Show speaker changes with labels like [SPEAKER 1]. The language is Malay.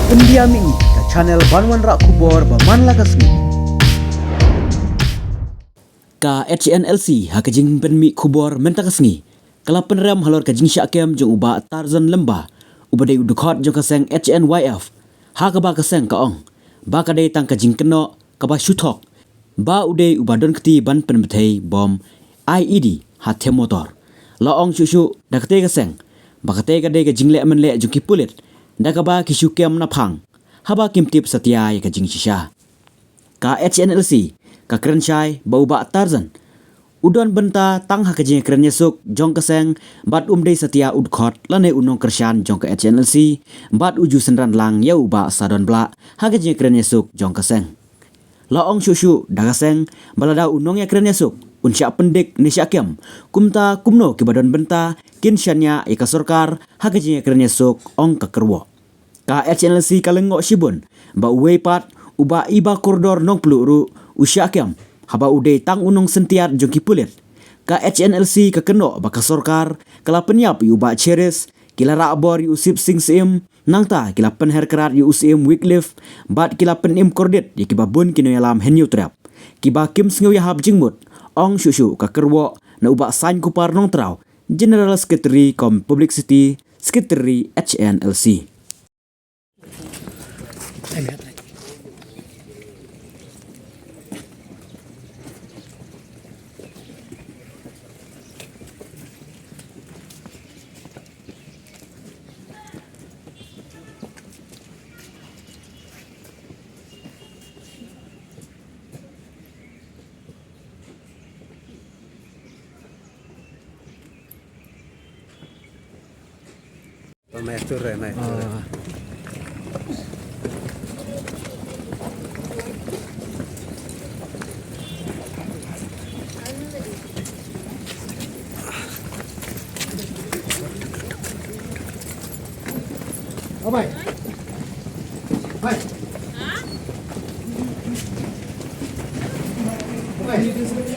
[SPEAKER 1] Pendiami ke channel Banwan Rak Kubor Baman Lakasmi. Ka HNLC hakajing penmi kubor mentakasngi. Kala penram halor kajing syakem jong uba Tarzan lembah. Ubadai udukot jong kaseng HNYF. Hakaba kaseng kaong. Ba kadai tang kajing keno kaba shutok. Ba udai ubadon keti ban penbetai bom IED hati motor. Laong syusyu dakate kaseng. Ba kate kadai kajing lek menlek jong kipulit. Dakaba kisyu kem napang. Haba kimtip setia ya kajing shisha. Ka HNLC ka kerensyai bau ba Tarzan. Udon benta tang hakajing keren yesuk jong keseng bat umdei setia udkhot lane unong kersyan jong ke HNLC bat uju senran lang yau ba sadon bla hakajing keren yesuk jong keseng. Laong syusyu dagaseng balada unong ya keren yesuk unsya pendik ni syakem kumta kumno kibadon benta kinsyanya ika sorkar hakajing keren yesuk ong kekerwo. Ka HNLC kalengok shibun ba uwei pat uba iba koridor nong peluru usyakem haba udai tang unong sentiat jongki pulit. Ka HNLC kekeno baka sorkar kala penyap yu ba cheris kila rakbor yu usip sing sim nangta kila penher kerat yu usim Wycliffe bat kila penim kordit ya kiba bun kino yalam henyu trap kiba kim sengaw yahab jingmut ong syusyu kekerwo na uba sain kupar nong trau General Secretary Kom Publicity Secretary HNLC.
[SPEAKER 2] Maestro. Oh, bye. Bye. Bye.